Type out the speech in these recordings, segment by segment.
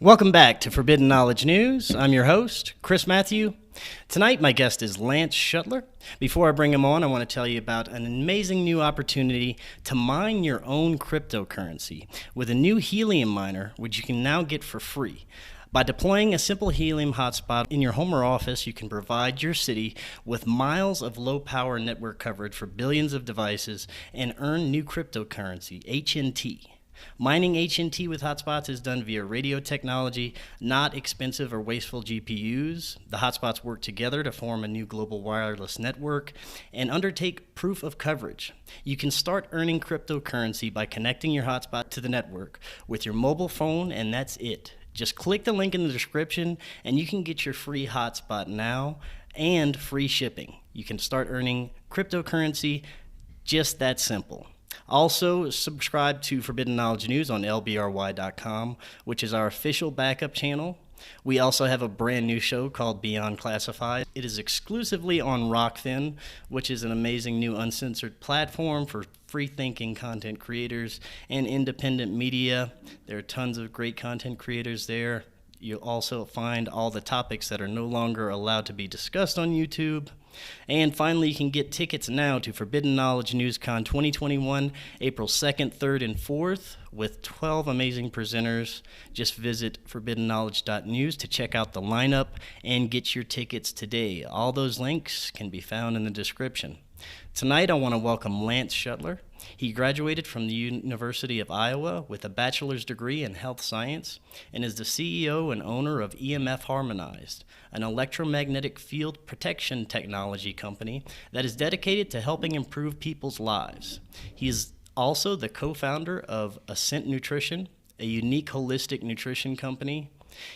Welcome back to Forbidden Knowledge News. I'm your host, Chris Matthew. Tonight, my guest is Lance Schuttler. Before I bring him on, I want to tell you about an amazing new opportunity to mine your own cryptocurrency with a new Helium Miner, which you can now get for free. By deploying a simple helium hotspot in your home or office, you can provide your city with miles of low-power network coverage for billions of devices and earn new cryptocurrency, HNT. Mining HNT with hotspots is done via radio technology, not expensive or wasteful GPUs. The hotspots work together to form a new global wireless network and undertake proof of coverage. You can start earning cryptocurrency by connecting your hotspot to the network with your mobile phone, and that's it. Just click the link in the description and you can get your free hotspot now and free shipping. You can start earning cryptocurrency just that simple. Also, subscribe to Forbidden Knowledge News on lbry.com, which is our official backup channel. We also have a brand new show called Beyond Classified. It is exclusively on Rokfin, which is an amazing new uncensored platform for free-thinking content creators and independent media. There are tons of great content creators there. You'll also find all the topics that are no longer allowed to be discussed on YouTube. And finally, you can get tickets now to Forbidden Knowledge NewsCon 2021, April 2nd, 3rd, and 4th, with 12 amazing presenters. Just visit forbiddenknowledge.news to check out the lineup and get your tickets today. All those links can be found in the description. Tonight, I want to welcome Lance Schuttler. He graduated from the University of Iowa with a bachelor's degree in health science and is the CEO and owner of Weaponized, an electromagnetic field protection technology company that is dedicated to helping improve people's lives. He is also the co-founder of Ascent Nutrition, a unique holistic nutrition company.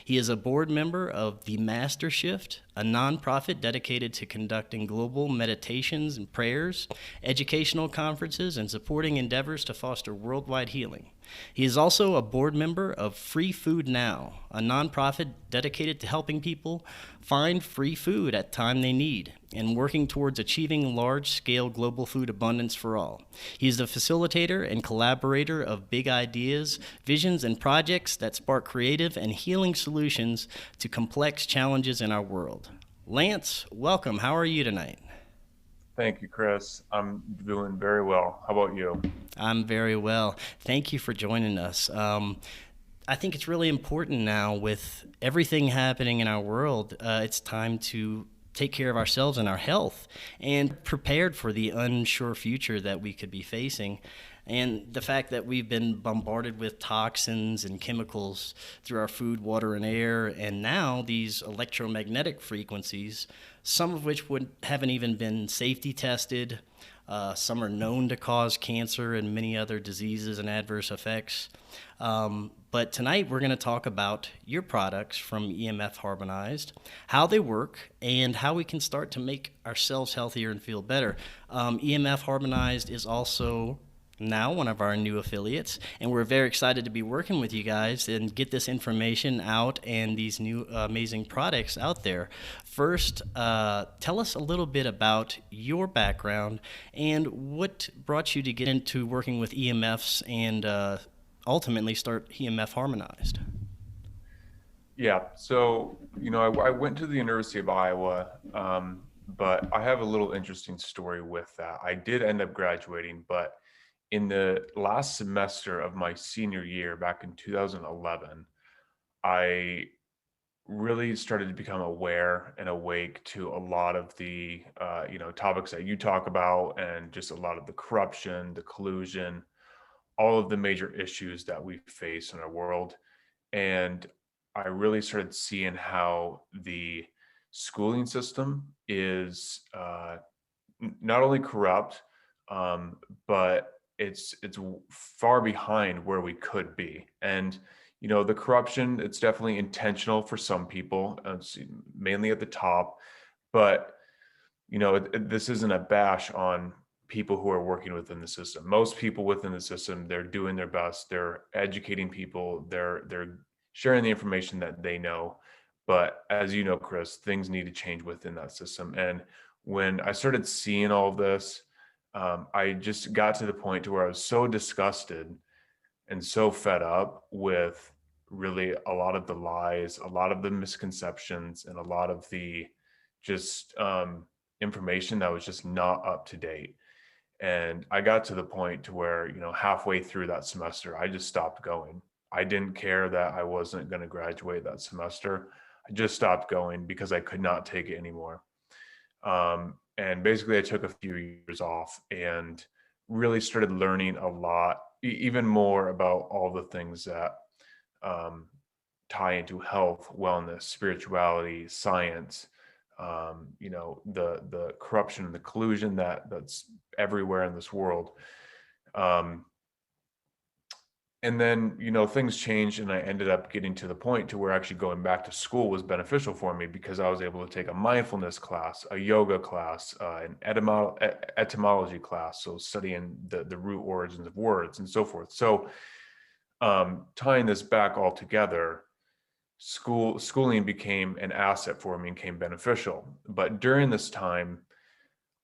He is a board member of The Master Shift, a nonprofit dedicated to conducting global meditations and prayers, educational conferences, and supporting endeavors to foster worldwide healing. He is also a board member of Free Food Now, a nonprofit dedicated to helping people find free food at time they need and working towards achieving large-scale global food abundance for all. He is the facilitator and collaborator of big ideas, visions, and projects that spark creative and healing solutions to complex challenges in our world. Lance, welcome. How are you tonight? Thank you, Chris. I'm doing very well. How about you? I'm very well. Thank you for joining us. I think it's really important now with everything happening in our world. It's time to take care of ourselves and our health and prepared for the unsure future that we could be facing. And the fact that we've been bombarded with toxins and chemicals through our food, water, and air, and now these electromagnetic frequencies, some of which haven't even been safety tested. Some are known to cause cancer and many other diseases and adverse effects. But tonight we're going to talk about your products from EMF Harmonized, how they work, and how we can start to make ourselves healthier and feel better. EMF Harmonized is also now one of our new affiliates, and we're very excited to be working with you guys and get this information out and these new amazing products out there. First, tell us a little bit about your background and what brought you to get into working with EMFs and ultimately start EMF Harmonized. Yeah, so, I went to the University of Iowa, but I have a little interesting story with that. I did end up graduating, but in the last semester of my senior year back in 2011, I really started to become aware and awake to a lot of the topics that you talk about, and just a lot of the corruption, the collusion, all of the major issues that we face in our world. And I really started seeing how the schooling system is not only corrupt, but it's far behind where we could be. And the corruption, it's definitely intentional for some people, it's mainly at the top. But this isn't a bash on people who are working within the system. Most people within the system, they're doing their best. They're educating people. They're sharing the information that they know. But as you know, Chris, things need to change within that system. And when I started seeing all of this, I just got to the point to where I was so disgusted and so fed up with really a lot of the lies, a lot of the misconceptions, and a lot of the just information that was just not up to date. And I got to the point to where, halfway through that semester, I just stopped going. I didn't care that I wasn't going to graduate that semester. I just stopped going because I could not take it anymore. And basically, I took a few years off and really started learning a lot, even more about all the things that um, tie into health, wellness, spirituality, science. The corruption and the collusion that's everywhere in this world. Um, and then things changed, and I ended up getting to the point to where actually going back to school was beneficial for me, because I was able to take a mindfulness class, a yoga class, an etymology class, so studying the root origins of words and so forth. So tying this back all together, schooling became an asset for me and became beneficial. But during this time,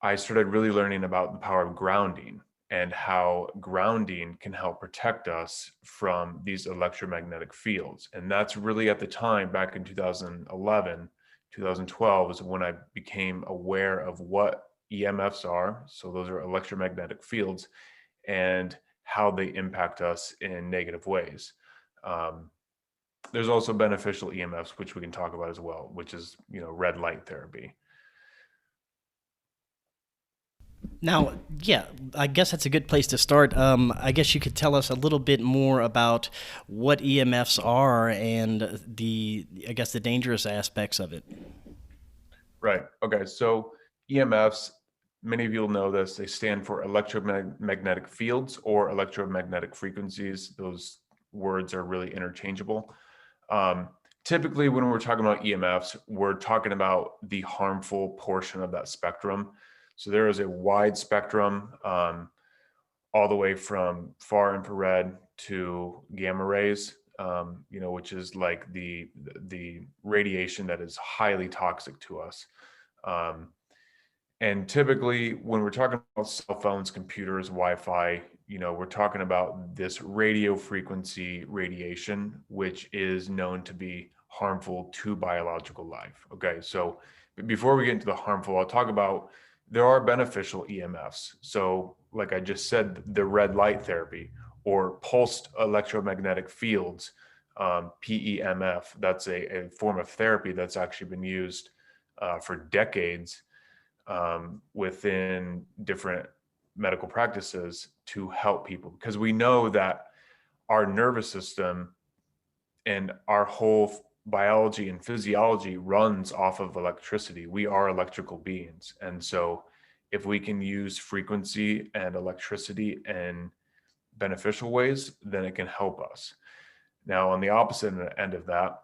I started really learning about the power of grounding and how grounding can help protect us from these electromagnetic fields. And that's really at the time, back in 2011, 2012, is when I became aware of what EMFs are. So those are electromagnetic fields, and how they impact us in negative ways. There's also beneficial EMFs, which we can talk about as well, which is, red light therapy. Now, yeah, I guess that's a good place to start. I guess you could tell us a little bit more about what EMFs are and I guess, the dangerous aspects of it. Right. Okay. So EMFs, many of you will know this, they stand for electromagnetic fields or electromagnetic frequencies. Those words are really interchangeable. Typically, when we're talking about EMFs, we're talking about the harmful portion of that spectrum. So there is a wide spectrum, all the way from far infrared to gamma rays, which is like the radiation that is highly toxic to us. Um, and typically, when we're talking about cell phones, computers, Wi-Fi, we're talking about this radio frequency radiation, which is known to be harmful to biological life. Okay, so before we get into the harmful, I'll talk about there are beneficial EMFs. So, like I just said, the red light therapy or pulsed electromagnetic fields, PEMF, that's a form of therapy that's actually been used for decades within different medical practices to help people, because we know that our nervous system and our whole biology and physiology runs off of electricity. We are electrical beings. And so if we can use frequency and electricity in beneficial ways, then it can help us. Now, on the opposite end of that,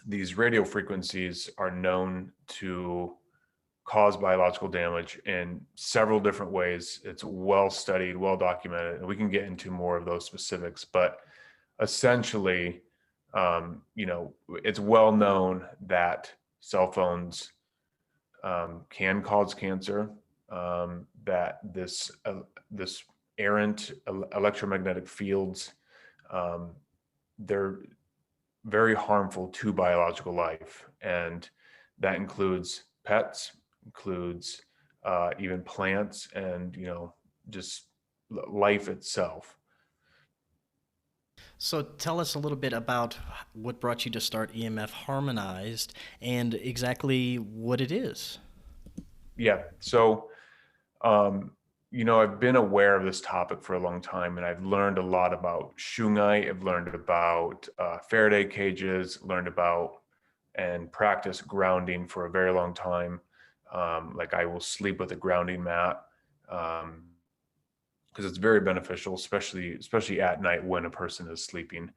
these radio frequencies are known to cause biological damage in several different ways. It's well studied, well documented, and we can get into more of those specifics. But essentially, it's well known that cell phones can cause cancer. That this errant electromagnetic fields, they're very harmful to biological life, and that includes pets, includes even plants, and just life itself. So tell us a little bit about what brought you to start EMF Harmonized and exactly what it is. Yeah. So, I've been aware of this topic for a long time, and I've learned a lot about shungite. I've learned about Faraday cages, learned about and practice grounding for a very long time. Like I will sleep with a grounding mat, because it's very beneficial, especially at night when a person is sleeping.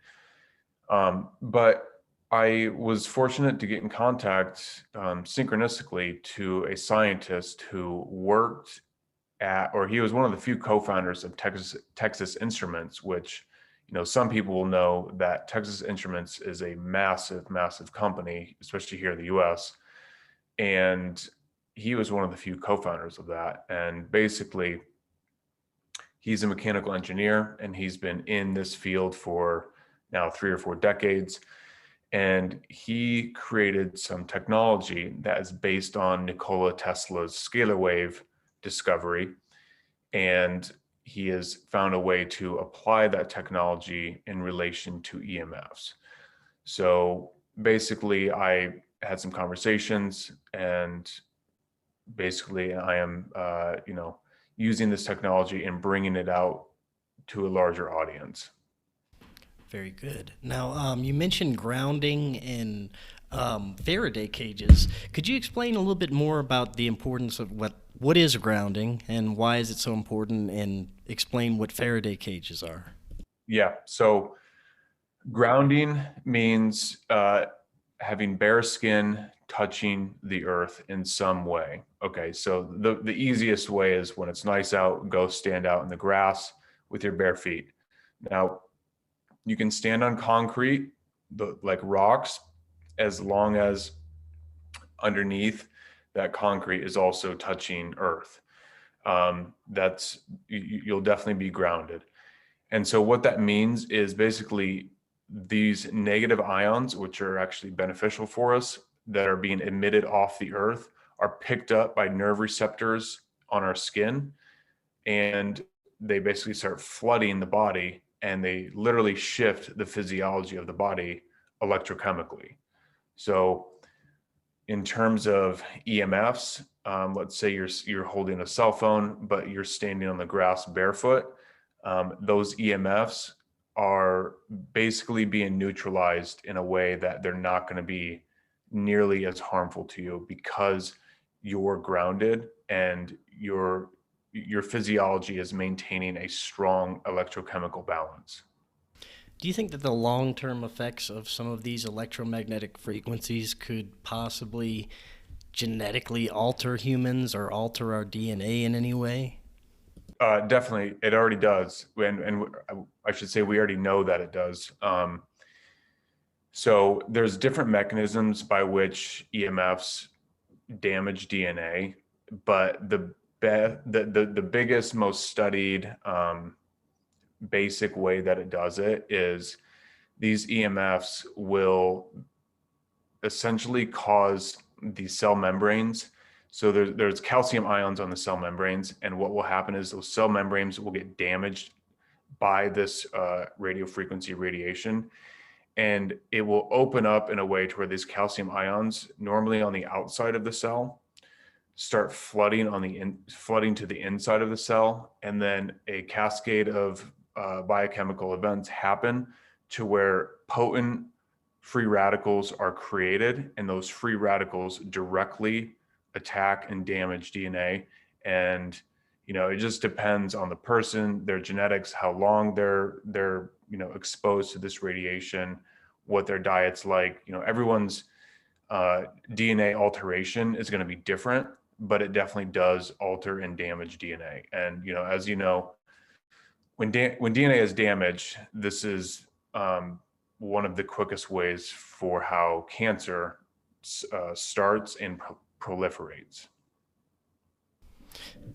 But I was fortunate to get in contact synchronistically to a scientist who worked or he was one of the few co-founders of Texas Instruments, which, some people will know that Texas Instruments is a massive, massive company, especially here in the US. And he was one of the few co-founders of that. And basically, he's a mechanical engineer, and he's been in this field for now 3 or 4 decades. And he created some technology that is based on Nikola Tesla's scalar wave discovery. And he has found a way to apply that technology in relation to EMFs. So basically, I had some conversations, and basically I am, using this technology and bringing it out to a larger audience. Very good. Now, you mentioned grounding in Faraday cages. Could you explain a little bit more about the importance of what is grounding and why is it so important, and explain what Faraday cages are? Yeah. So grounding means having bare skin touching the earth in some way. Okay, so the easiest way is when it's nice out, go stand out in the grass with your bare feet. Now, you can stand on concrete, like rocks, as long as underneath that concrete is also touching earth. You'll definitely be grounded. And so what that means is basically these negative ions, which are actually beneficial for us, that are being emitted off the earth, are picked up by nerve receptors on our skin, and they basically start flooding the body, and they literally shift the physiology of the body electrochemically. So in terms of EMFs, let's say you're holding a cell phone, but you're standing on the grass barefoot. Those EMFs are basically being neutralized in a way that they're not going to be nearly as harmful to you, because you're grounded and your physiology is maintaining a strong electrochemical balance. Do you think that the long term effects of some of these electromagnetic frequencies could possibly genetically alter humans or alter our DNA in any way? Definitely, it already does, and I should say we already know that it does. So there's different mechanisms by which EMFs damage DNA, but the biggest, most studied, basic way that it does it is these EMFs will essentially cause the cell membranes. So there's calcium ions on the cell membranes, and what will happen is those cell membranes will get damaged by this radio frequency radiation, and it will open up in a way to where these calcium ions, normally on the outside of the cell, start flooding to the inside of the cell, and then a cascade of biochemical events happen to where potent free radicals are created, and those free radicals directly attack and damage DNA. And it just depends on the person, their genetics, how long they're exposed to this radiation, what their diet's like. Everyone's DNA alteration is going to be different, but it definitely does alter and damage DNA. And as you know, when DNA is damaged, this is one of the quickest ways for how cancer starts and proliferates.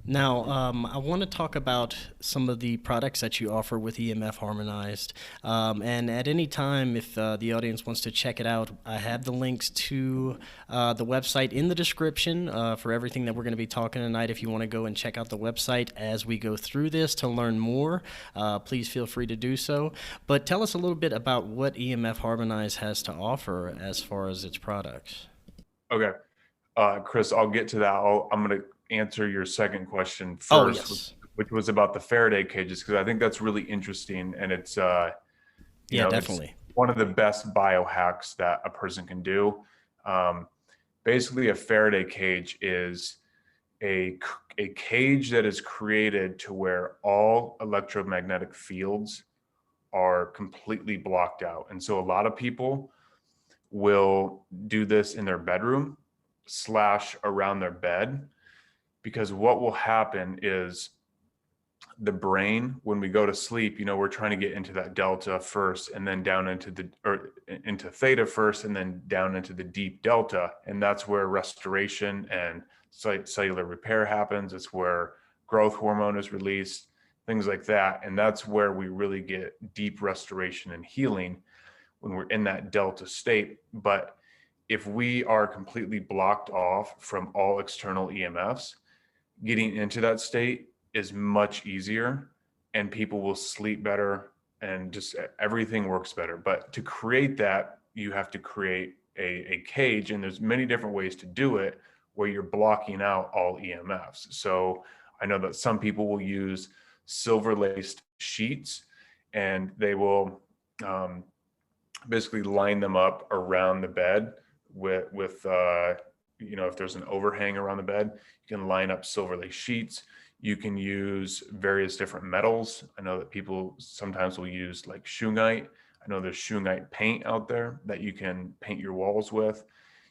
Now, I want to talk about some of the products that you offer with EMF Harmonized. And at any time, if the audience wants to check it out, I have the links to the website in the description for everything that we're going to be talking tonight. If you want to go and check out the website as we go through this to learn more, please feel free to do so. But tell us a little bit about what EMF Harmonized has to offer as far as its products. Okay. Chris, I'll get to that. I'm going to answer your second question first, Oh, yes. which was about the Faraday cages, because I think that's really interesting, and it's Definitely. it's one of the best biohacks that a person can do. Basically, a Faraday cage is a cage that is created to where all electromagnetic fields are completely blocked out. And so a lot of people will do this in their bedroom / around their bed, because what will happen is the brain, when we go to sleep, we're trying to get into that delta first, and then down into theta first, and then down into the deep delta. And that's where restoration and cellular repair happens. It's where growth hormone is released. things like that. And that's where we really get deep restoration and healing, when we're in that delta state. But if we are completely blocked off from all external EMFs, getting into that state is much easier, and people will sleep better, and just everything works better. But to create that, you have to create a cage, and there's many different ways to do it where you're blocking out all EMFs. So I know that some people will use silver laced sheets, and they will basically line them up around the bed with if there's an overhang around the bed, you can line up silver lace sheets. You can use various different metals. I know that people sometimes will use like shungite. I know there's shungite paint out there that you can paint your walls with.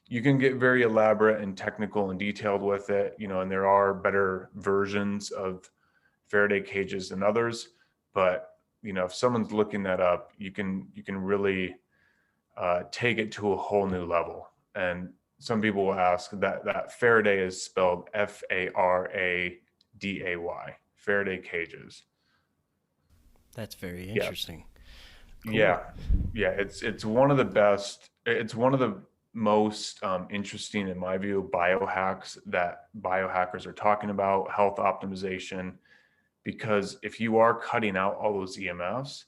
You can get very elaborate and technical and detailed with it, and there are better versions of Faraday cages than others. But if someone's looking that up, you can really take it to a whole new level. And some people will ask that Faraday is spelled Faraday, Faraday cages. That's very Yeah. interesting. Cool. Yeah. It's one of the best. It's one of the most interesting, in my view, biohacks that biohackers are talking about, health optimization, because if you are cutting out all those EMFs,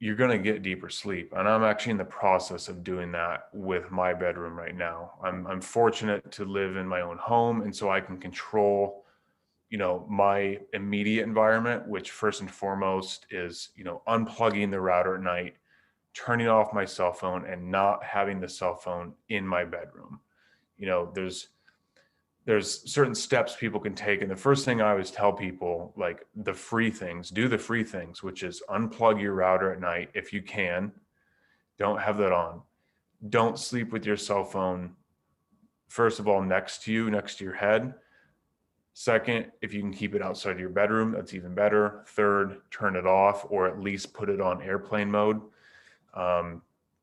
you're going to get deeper sleep. And I'm actually in the process of doing that with my bedroom right now. I'm fortunate to live in my own home, and so I can control, my immediate environment, which first and foremost is, unplugging the router at night, turning off my cell phone, and not having the cell phone in my bedroom. There's certain steps people can take. And the first thing I always tell people, like do the free things, which is unplug your router at night if you can. Don't have that on. Don't sleep with your cell phone, first of all, next to your head. Second, if you can keep it outside your bedroom, that's even better. Third, turn it off, or at least put it on airplane mode.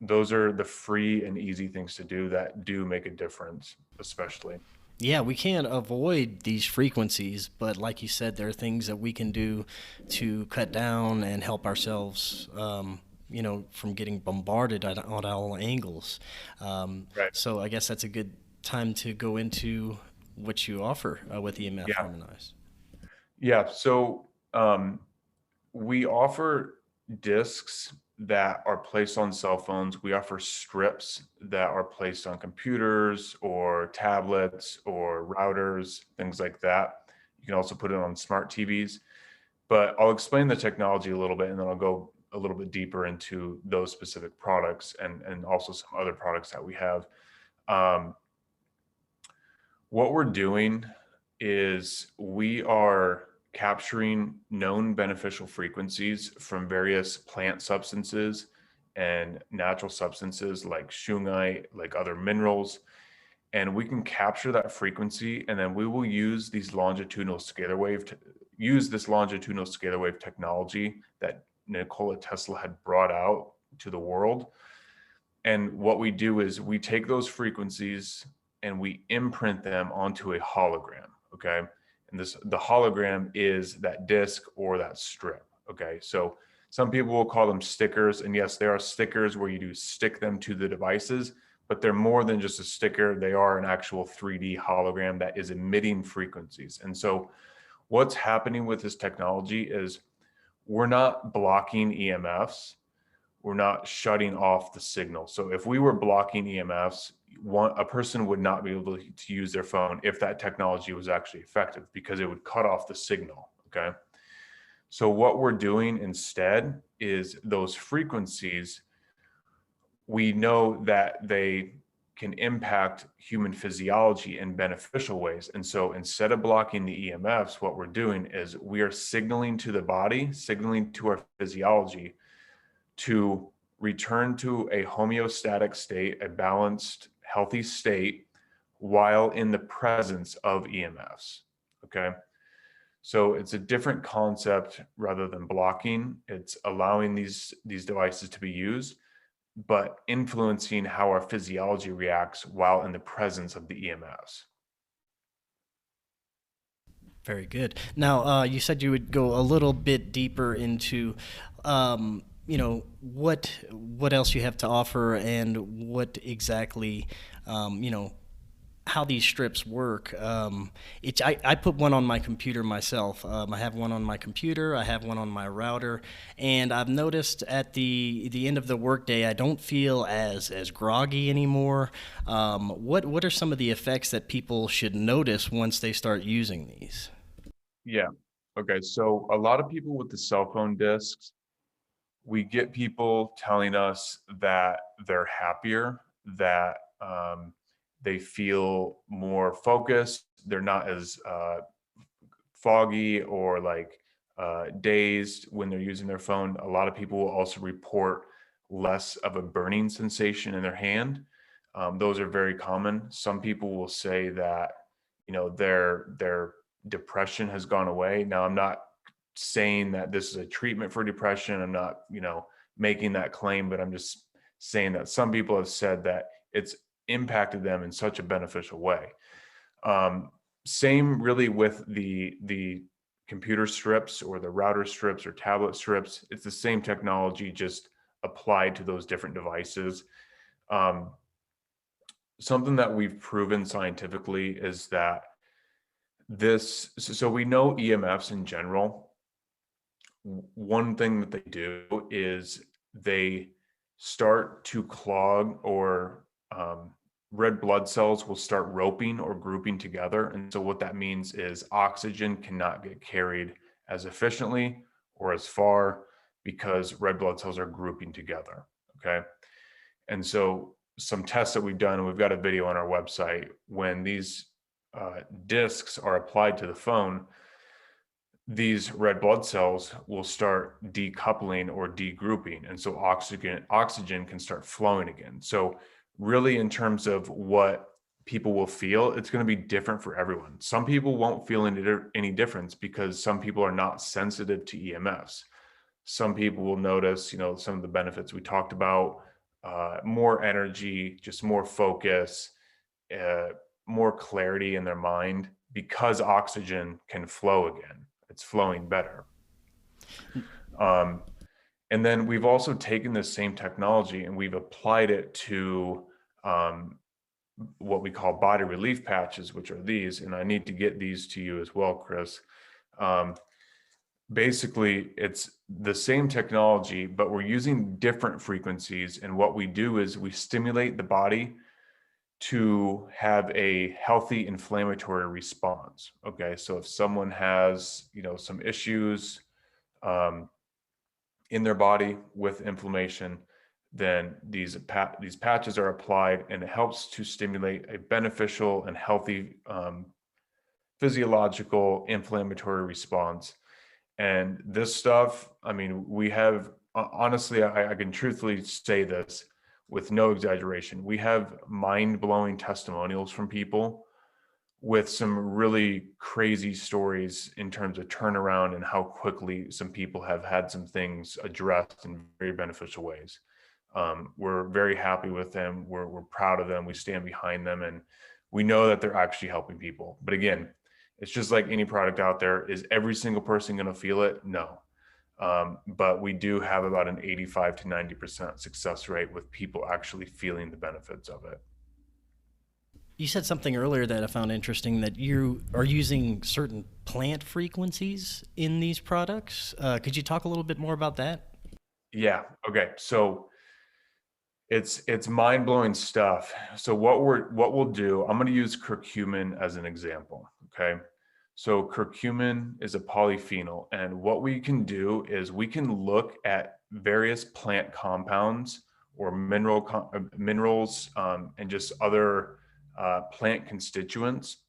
Those are the free and easy things to do that do make a difference, especially. Yeah, we can't avoid these frequencies, but like you said, there are things that we can do to cut down and help ourselves, from getting bombarded on all angles. Right. So I guess that's a good time to go into what you offer with EMF Yeah. Harmonized. Yeah. So we offer discs that are placed on cell phones. We offer strips that are placed on computers or tablets or routers, things like that. You can also put it on smart TVs. But I'll explain the technology a little bit, and then I'll go a little bit deeper into those specific products, and also some other products that we have. Um, what we're doing is we are capturing known beneficial frequencies from various plant substances and natural substances like shungite, like other minerals. And we can capture that frequency, and then we will use these longitudinal scalar wave use this longitudinal scalar wave technology that Nikola Tesla had brought out to the world. And what we do is we take those frequencies and we imprint them onto a hologram. Okay. And the hologram is that disc or that strip. Okay. So some people will call them stickers. And yes, there are stickers where you do stick them to the devices, but they're more than just a sticker. They are an actual 3D hologram that is emitting frequencies. And so what's happening with this technology is we're not blocking EMFs. We're not shutting off the signal. So if we were blocking EMFs, a person would not be able to use their phone if that technology was actually effective, because it would cut off the signal. Okay. So what we're doing instead is those frequencies, we know that they can impact human physiology in beneficial ways. And so instead of blocking the EMFs, what we're doing is we are signaling to the body, signaling to our physiology to return to a homeostatic state, a balanced, healthy state, while in the presence of EMFs. Okay. So it's a different concept rather than blocking. It's allowing these devices to be used, but influencing how our physiology reacts while in the presence of the EMFs. Very good. Now, you said you would go a little bit deeper into, what else you have to offer and what exactly, um, you know, how these strips work. I put one on my computer myself. I have one on my computer. I have one on my router, and I've noticed at the end of the workday, I don't feel as groggy anymore. What are some of the effects that people should notice once they start using these? Yeah. Okay. So a lot of people with the cell phone discs, we get people telling us that they're happier, that they feel more focused. They're not as foggy or like dazed when they're using their phone. A lot of people will also report less of a burning sensation in their hand. Those are very common. Some people will say that their depression has gone away. Now, I'm not saying that this is a treatment for depression. I'm not making that claim, but I'm just saying that some people have said that it's impacted them in such a beneficial way. Um, Same really with the computer strips or the router strips or tablet strips. It's the same technology, just applied to those different devices. Um, Something that we've proven scientifically is that so we know EMFs in general. One thing that they do is they start to clog or red blood cells will start roping or grouping together. And so what that means is oxygen cannot get carried as efficiently or as far because red blood cells are grouping together. Okay. And so some tests that we've done, and we've got a video on our website, when these discs are applied to the phone, these red blood cells will start decoupling or degrouping, and so oxygen can start flowing again. So really, in terms of what people will feel, it's going to be different for everyone. Some people won't feel any difference because some people are not sensitive to EMFs. Some people will notice some of the benefits we talked about, more energy, just more focus, uh, more clarity in their mind because oxygen can flow again. It's flowing better. Um, and then we've also taken this same technology and we've applied it to um, what we call body relief patches, which are these. And I need to get these to you as well, Chris. Um, Basically, it's the same technology, but we're using different frequencies. And what we do is we stimulate the body to have a healthy inflammatory response. Okay, so if someone has, some issues um, in their body with inflammation, then these patches are applied, and it helps to stimulate a beneficial and healthy physiological inflammatory response. And this stuff, I mean, we have honestly, I can truthfully say this with no exaggeration. We have mind-blowing testimonials from people with some really crazy stories in terms of turnaround and how quickly some people have had some things addressed in very beneficial ways. We're very happy with them. We're proud of them. We stand behind them, and we know that they're actually helping people. But again, it's just like any product out there. Is every single person going to feel it? No. But we do have about an 85 to 90% success rate with people actually feeling the benefits of it. You said something earlier that I found interesting, that you are using certain plant frequencies in these products. Could you talk a little bit more about that? Yeah. Okay. So it's mind-blowing stuff. So what we'll do, I'm going to use curcumin as an example. Okay. So curcumin is a polyphenol, and what we can do is we can look at various plant compounds or minerals and just other plant constituents,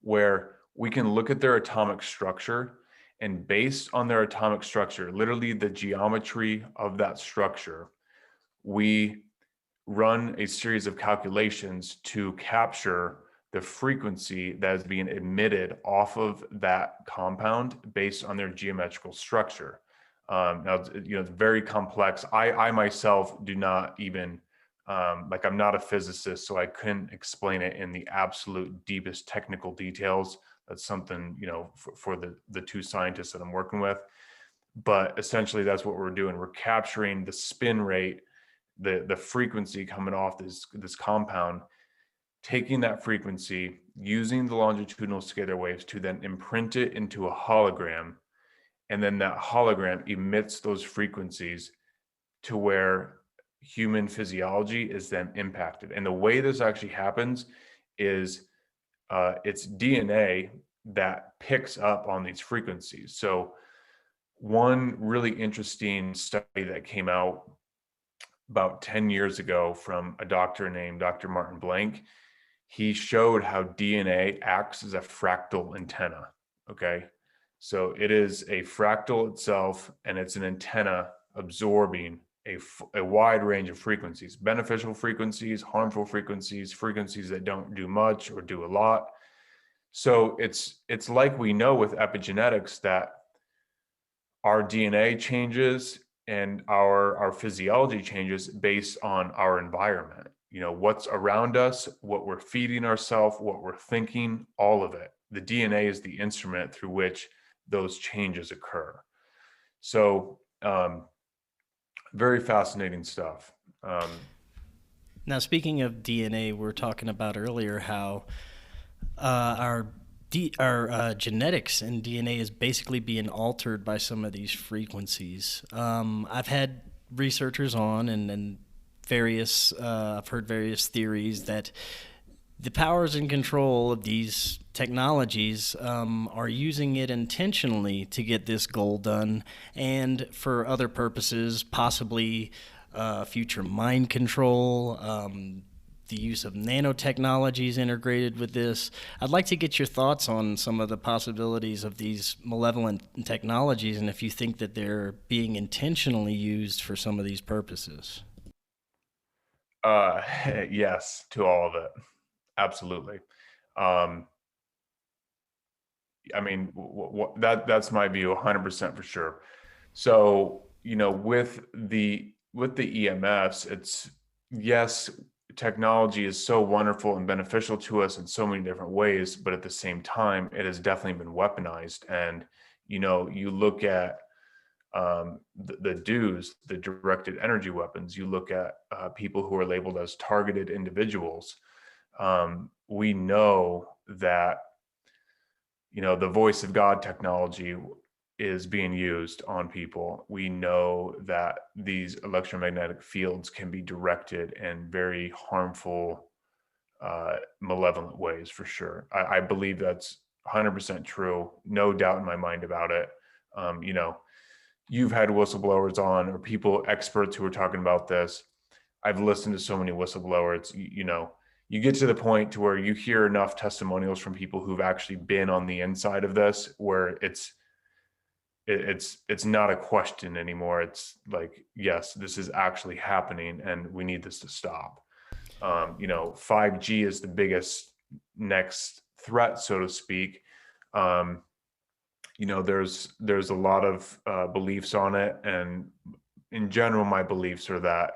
where we can look at their atomic structure, and based on their atomic structure, literally the geometry of that structure, we run a series of calculations to capture the frequency that is being emitted off of that compound based on their geometrical structure. Now, it's very complex. I myself do not even, I'm not a physicist, so I couldn't explain it in the absolute deepest technical details. That's something, for the two scientists that I'm working with. But essentially that's what we're doing. We're capturing the spin rate, the frequency coming off this compound, taking that frequency, using the longitudinal scalar waves to then imprint it into a hologram. And then that hologram emits those frequencies to where human physiology is then impacted. And the way this actually happens is it's DNA that picks up on these frequencies. So one really interesting study that came out about 10 years ago from a doctor named Dr. Martin Blank, he showed how DNA acts as a fractal antenna. Okay. So it is a fractal itself, and it's an antenna absorbing a wide range of frequencies, beneficial frequencies, harmful frequencies, frequencies that don't do much or do a lot. So it's like we know with epigenetics that our DNA changes and our physiology changes based on our environment. What's around us, what we're feeding ourselves, what we're thinking, all of it. The DNA is the instrument through which those changes occur. So very fascinating stuff. Now, speaking of DNA, we were talking about earlier how our genetics and DNA is basically being altered by some of these frequencies. I've had researchers on and various I've heard various theories that the powers in control of these technologies are using it intentionally to get this goal done, and for other purposes, possibly future mind control, the use of nanotechnologies integrated with this. I'd like to get your thoughts on some of the possibilities of these malevolent technologies, and if you think that they're being intentionally used for some of these purposes. Yes, to all of it. Absolutely. I mean, that's my view, 100% for sure. So, with the EMFs, it's, yes, technology is so wonderful and beneficial to us in so many different ways, but at the same time, it has definitely been weaponized. And you look at the DEWs, the directed energy weapons. You look at people who are labeled as targeted individuals. We know that the voice of God technology is being used on people. We know that these electromagnetic fields can be directed in very harmful, malevolent ways, for sure. I believe that's 100% true. No doubt in my mind about it. You've had whistleblowers on, or people, experts who are talking about this. I've listened to so many whistleblowers. You get to the point to where you hear enough testimonials from people who've actually been on the inside of this, where it's not a question anymore. It's like, yes, this is actually happening, and we need this to stop. 5G is the biggest next threat, so to speak. There's a lot of beliefs on it, and in general, my beliefs are that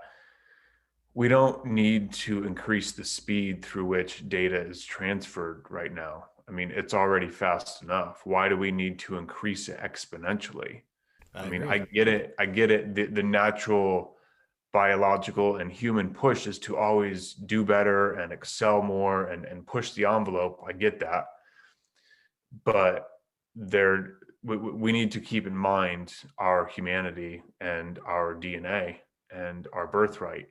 we don't need to increase the speed through which data is transferred right now. I mean, it's already fast enough. Why do we need to increase it exponentially? I mean, I get it. The natural biological and human push is to always do better and excel more and push the envelope. I get that. But we need to keep in mind our humanity and our DNA and our birthrights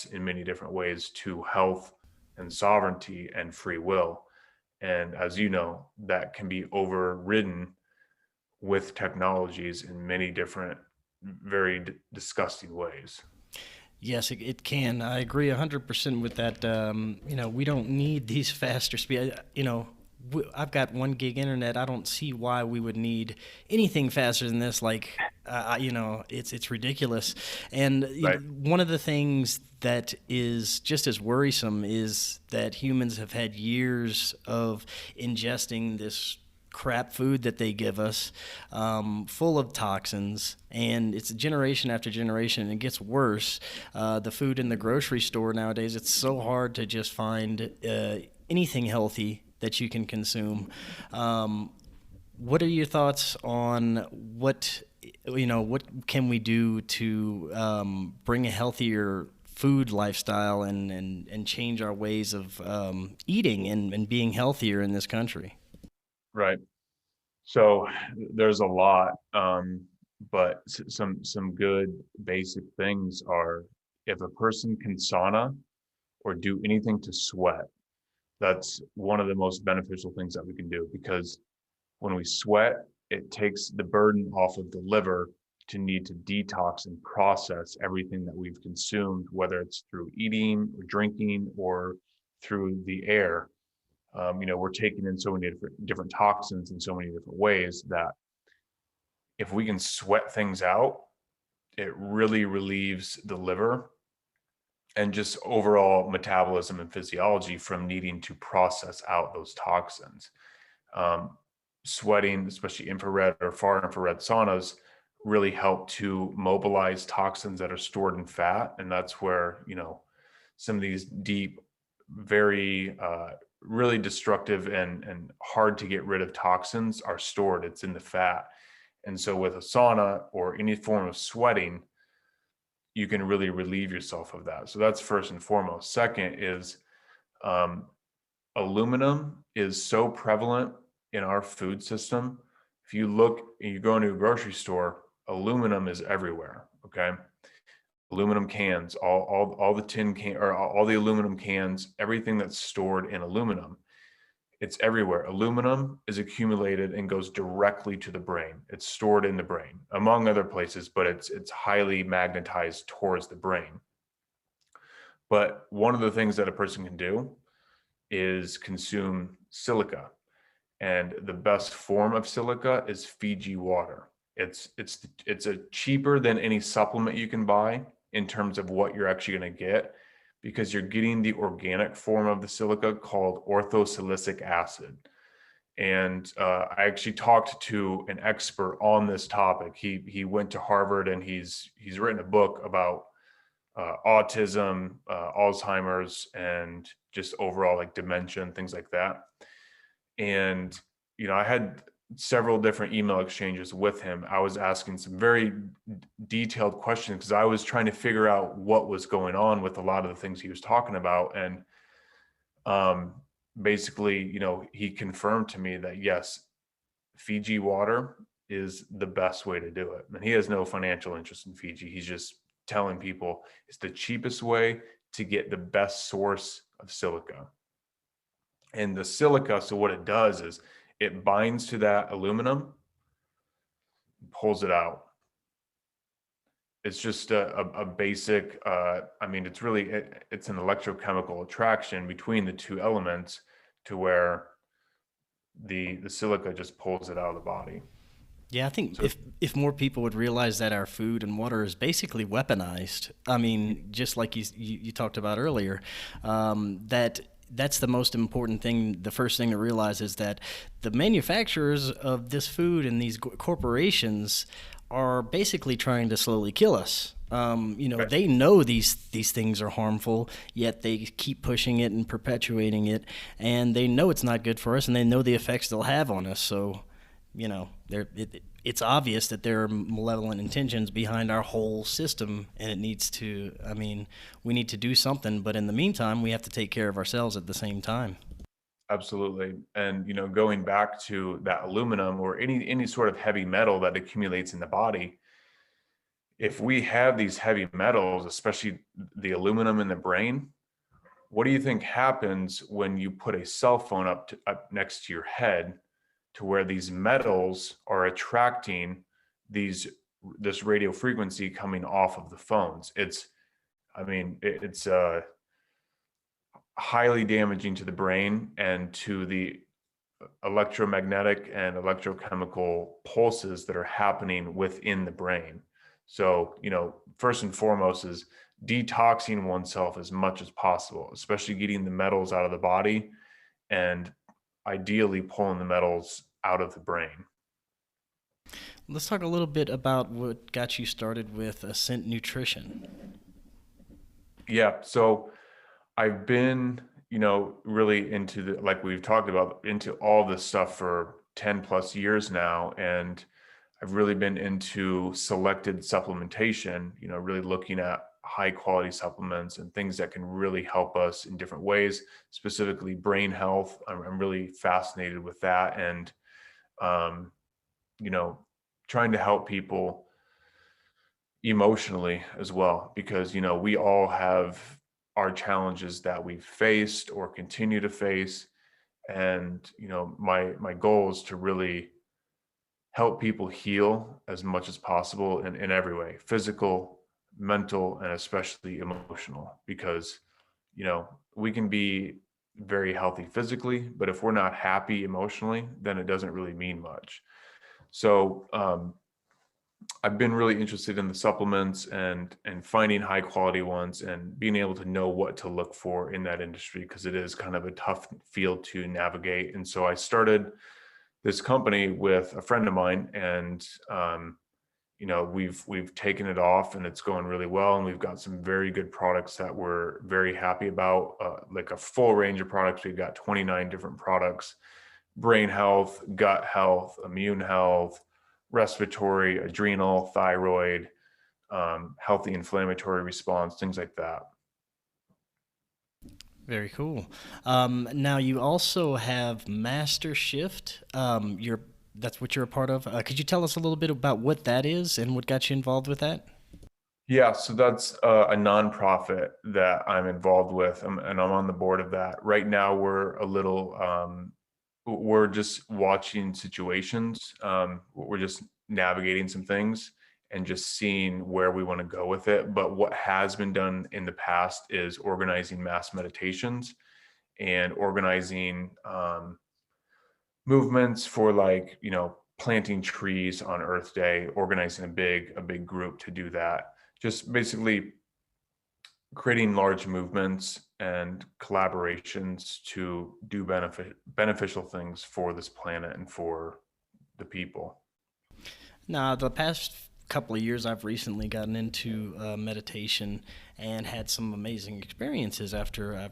in many different ways to health and sovereignty and free will. And as you know, that can be overridden with technologies in many different, very disgusting ways. Yes, it can. I agree 100% with that. We don't need these faster speed. I've got 1 gig internet. I don't see why we would need anything faster than this. Like, it's ridiculous. And Right. one of the things that is just as worrisome is that humans have had years of ingesting this crap food that they give us, full of toxins, and it's generation after generation, and it gets worse. The food in the grocery store nowadays, it's so hard to just find anything healthy that you can consume. What are your thoughts on what can we do to bring a healthier food lifestyle and change our ways of eating and being healthier in this country? Right. So there's a lot, but some good basic things are, if a person can sauna or do anything to sweat, that's one of the most beneficial things that we can do, because when we sweat, it takes the burden off of the liver to need to detox and process everything that we've consumed, whether it's through eating or drinking or through the air. We're taking in so many different toxins in so many different ways that if we can sweat things out, it really relieves the liver and just overall metabolism and physiology from needing to process out those toxins. Um, Sweating, especially infrared or far infrared saunas, really help to mobilize toxins that are stored in fat. And that's where, some of these deep, very, really destructive and hard to get rid of toxins are stored. It's in the fat. And so with a sauna or any form of sweating, you can really relieve yourself of that. So that's first and foremost. Second is, um, aluminum is so prevalent in our food system. If you look and you go into a grocery store, aluminum is everywhere. Okay. Aluminum cans, all the tin can, or all the aluminum cans, everything that's stored in aluminum, it's everywhere. Aluminum is accumulated and goes directly to the brain. It's stored in the brain, among other places, but it's highly magnetized towards the brain. But one of the things that a person can do is consume silica. And the best form of silica is Fiji water. It's a cheaper than any supplement you can buy in terms of what you're actually going to get, because you're getting the organic form of the silica called orthosilicic acid. And I actually talked to an expert on this topic. He went to Harvard and he's written a book about autism, Alzheimer's, and just overall like dementia and things like that. And, I had several different email exchanges with him. I was asking some very detailed questions because I was trying to figure out what was going on with a lot of the things he was talking about. And basically, he confirmed to me that yes, Fiji water is the best way to do it. And he has no financial interest in Fiji. He's just telling people it's the cheapest way to get the best source of silica. And the silica, so what it does is it binds to that aluminum, pulls it out. It's just a basic, it's an electrochemical attraction between the two elements to where the silica just pulls it out of the body. Yeah, I think So if more people would realize that our food and water is basically weaponized. I mean, just like you talked about earlier, that's the most important thing. The first thing to realize is that the manufacturers of this food and these corporations are basically trying to slowly kill us. right. They know these things are harmful, yet they keep pushing it and perpetuating it, and they know it's not good for us, and they know the effects they'll have on us. So, it's obvious that there are malevolent intentions behind our whole system, and it needs to. I mean, we need to do something, but in the meantime, we have to take care of ourselves at the same time. Absolutely. And going back to that aluminum or any sort of heavy metal that accumulates in the body, if we have these heavy metals, especially the aluminum in the brain, what do you think happens when you put a cell phone up next to your head, to where these metals are attracting these this radio frequency coming off of the phones? It's highly damaging to the brain and to the electromagnetic and electrochemical pulses that are happening within the brain. So, first and foremost is detoxing oneself as much as possible, especially getting the metals out of the body and ideally pulling the metals out of the brain. Let's talk a little bit about what got you started with Ascent Nutrition. Yeah. So I've been, really into like we've talked about, into all this stuff for 10 plus years now. And I've really been into selected supplementation, really looking at high quality supplements and things that can really help us in different ways, specifically brain health. I'm really fascinated with that. And, um, you know, trying to help people emotionally as well, because, we all have our challenges that we've faced or continue to face. And, my goal is to really help people heal as much as possible in every way, physical, mental, and especially emotional, because, we can be very healthy physically, but if we're not happy emotionally, then it doesn't really mean much. So, I've been really interested in the supplements and finding high quality ones and being able to know what to look for in that industry, because it is kind of a tough field to navigate. And so I started this company with a friend of mine, and we've taken it off and it's going really well, and we've got some very good products that we're very happy about, like a full range of products. We've got 29 different products: brain health, gut health, immune health, respiratory, adrenal, thyroid, healthy inflammatory response, things like that. Very cool. Now you also have Master Shift. That's what you're a part of. Could you tell us a little bit about what that is and what got you involved with that? Yeah, so that's a nonprofit that I'm involved with, and I'm on the board of that. Right now, we're just watching situations. We're just navigating some things and just seeing where we want to go with it. But what has been done in the past is organizing mass meditations and organizing movements for, like, planting trees on Earth Day, organizing a big group to do that. Just basically creating large movements and collaborations to do beneficial things for this planet and for the people. Now, the past couple of years, I've recently gotten into meditation and had some amazing experiences after I've,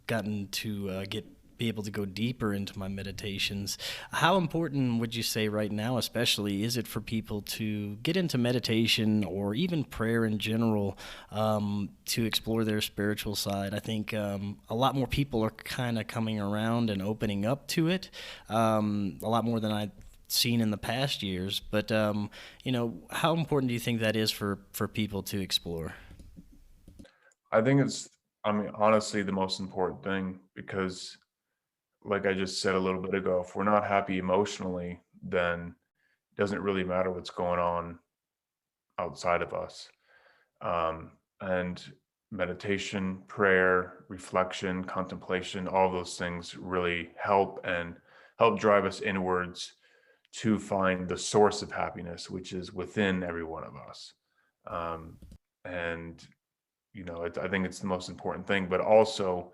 gotten to get be able to go deeper into my meditations. How important would you say right now, especially, is it for people to get into meditation or even prayer in general, to explore their spiritual side? I think a lot more people are kind of coming around and opening up to it, a lot more than I've seen in the past years. But how important do you think that is for people to explore? I think it's, I mean, honestly, the most important thing, because, like I just said a little bit ago, if we're not happy emotionally, then it doesn't really matter what's going on outside of us. And meditation, prayer, reflection, contemplation, all those things really help, and help drive us inwards to find the source of happiness, which is within every one of us. Um, and I think it's the most important thing, but also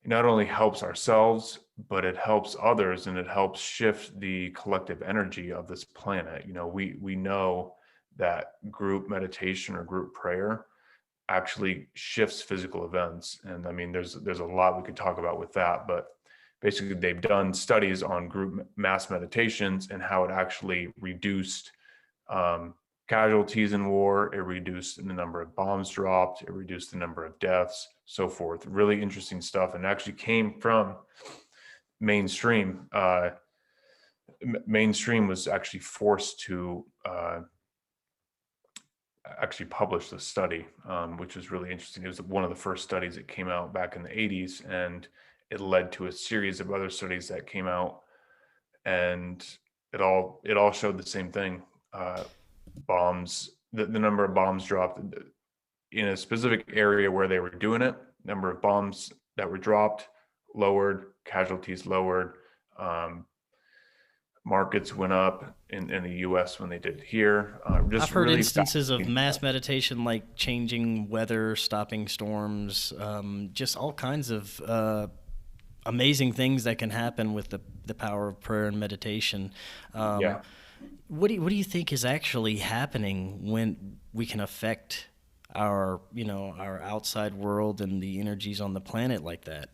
it not only helps ourselves, but it helps others, and it helps shift the collective energy of this planet. We know that group meditation or group prayer actually shifts physical events. And I mean, there's a lot we could talk about with that, but basically they've done studies on group mass meditations and how it actually reduced um, casualties in war. It reduced the number of bombs dropped. It reduced the number of deaths, so forth. Really interesting stuff, and actually came from mainstream. Mainstream was actually forced to actually publish this study, which was really interesting. It was one of the first studies that came out back in the 80s, and it led to a series of other studies that came out, and it all showed the same thing. Bombs, the number of bombs dropped in a specific area where they were doing it. Number of bombs that were dropped lowered, casualties lowered. Um, Markets went up in the U.S. when they did here. I've Just heard really instances of fascinating mass stuff. meditation like changing weather, stopping storms, just all kinds of amazing things that can happen with the power of prayer and meditation. Um, Yeah. what do you think is actually happening when we can affect our, our outside world and the energies on the planet like that?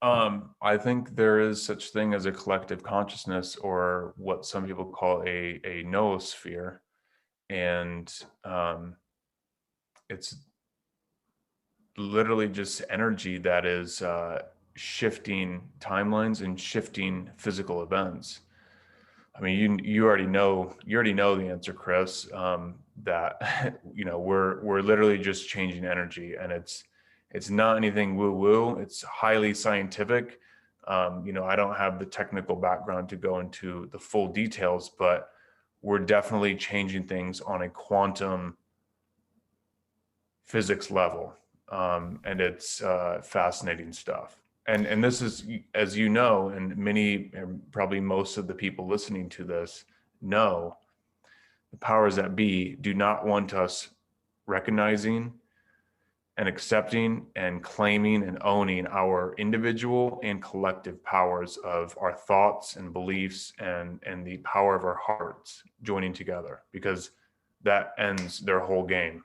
I think there is such thing as a collective consciousness, or what some people call a noosphere, and it's literally just energy that is shifting timelines and shifting physical events. I mean, you already know the answer, Chris. That we're literally just changing energy, and it's not anything woo woo. It's highly scientific. I don't have the technical background to go into the full details, but we're definitely changing things on a quantum physics level, and it's fascinating stuff. And this is, as you know, and many, and probably most of the people listening to this know, the powers that be do not want us recognizing and accepting and claiming and owning our individual and collective powers of our thoughts and beliefs, and the power of our hearts joining together, because that ends their whole game.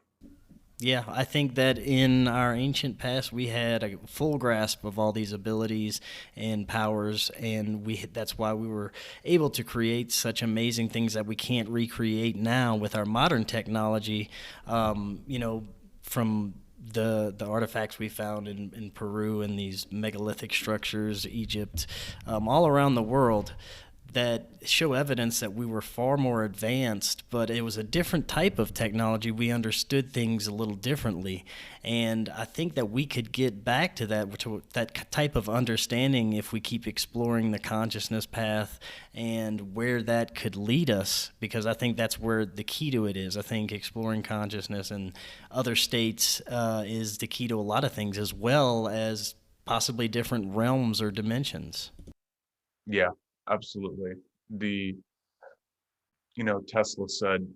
Yeah, I think that in our ancient past we had a full grasp of all these abilities and powers, and that's why we were able to create such amazing things that we can't recreate now with our modern technology. From the artifacts we found in Peru and these megalithic structures, Egypt, all around the world, that show evidence that we were far more advanced, but it was a different type of technology. We understood things a little differently. And I think that we could get back to that type of understanding if we keep exploring the consciousness path and where that could lead us, because I think that's where the key to it is. I think exploring consciousness and other states is the key to a lot of things, as well as possibly different realms or dimensions. Yeah, absolutely. Tesla said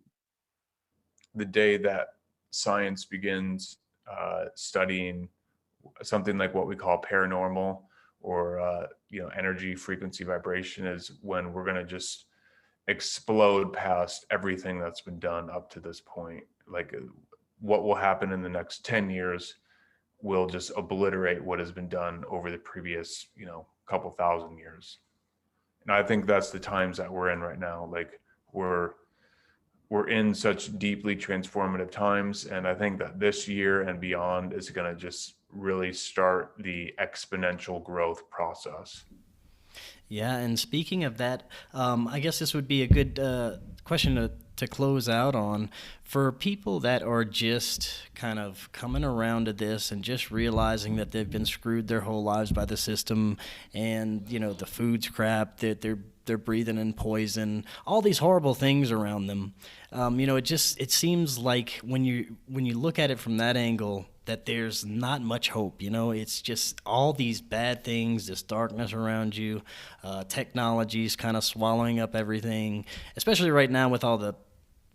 the day that science begins studying something like what we call paranormal, or energy, frequency, vibration, is when we're going to just explode past everything that's been done up to this point. Like, what will happen in the next 10 years will just obliterate what has been done over the previous, couple thousand years. And I think that's the times that we're in right now. Like, we're we're in such deeply transformative times, and I think that this year and beyond is going to just really start the exponential growth process. Yeah, and speaking of that, I guess this would be a good question to close out on for people that are just kind of coming around to this and just realizing that they've been screwed their whole lives by the system, and the food's crap, that they're breathing in poison, all these horrible things around them. It seems like when you look at it from that angle, that there's not much hope. It's just all these bad things, this darkness around you, technologies kind of swallowing up everything, especially right now with all the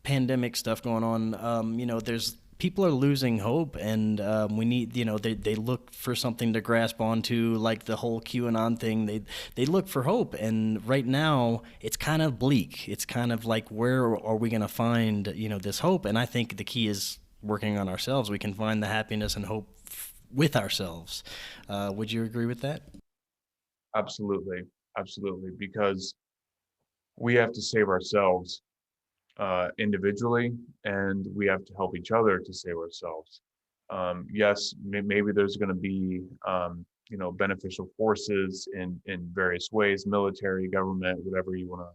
pandemic stuff going on. There's people are losing hope, and we need, they look for something to grasp onto, like the whole QAnon thing. They look for hope, and right now it's kind of bleak. It's kind of like, where are we going to find this hope? And I think the key is working on ourselves. We can find the happiness and hope with ourselves. Would you agree with that? Absolutely, absolutely, because we have to save ourselves individually, and we have to help each other to save ourselves. Yes, maybe there's going to be beneficial forces in various ways, military, government, whatever you want to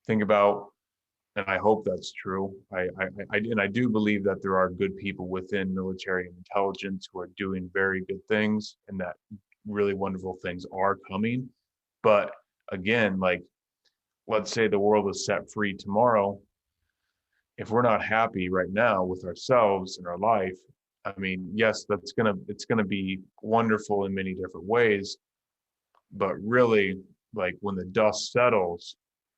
think about, and I hope that's true. I do believe that there are good people within military and intelligence who are doing very good things, and that really wonderful things are coming. But again, like, let's say the world is set free tomorrow. If we're not happy right now with ourselves and our life, I mean, yes, it's gonna be wonderful in many different ways, but really, like, when the dust settles,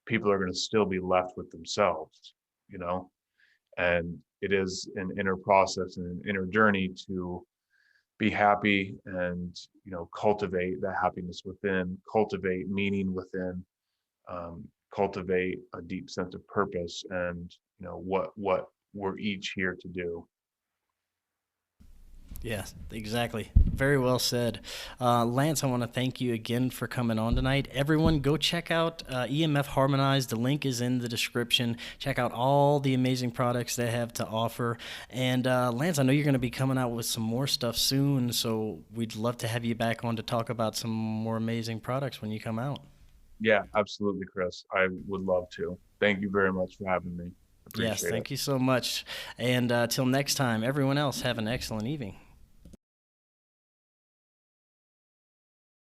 people are gonna still be left with themselves, you know? And it is an inner process and an inner journey to be happy, and cultivate that happiness within, cultivate meaning within, cultivate a deep sense of purpose, and what we're each here to do. Yeah, exactly. Very well said. Lance, I want to thank you again for coming on tonight. Everyone, go check out EMF Harmonized. The link is in the description. Check out all the amazing products they have to offer. And Lance, I know you're going to be coming out with some more stuff soon, so we'd love to have you back on to talk about some more amazing products when you come out. Yeah, absolutely, Chris. I would love to. Thank you very much for having me. Yes, Appreciate it. thank you so much. And till next time, everyone else, have an excellent evening.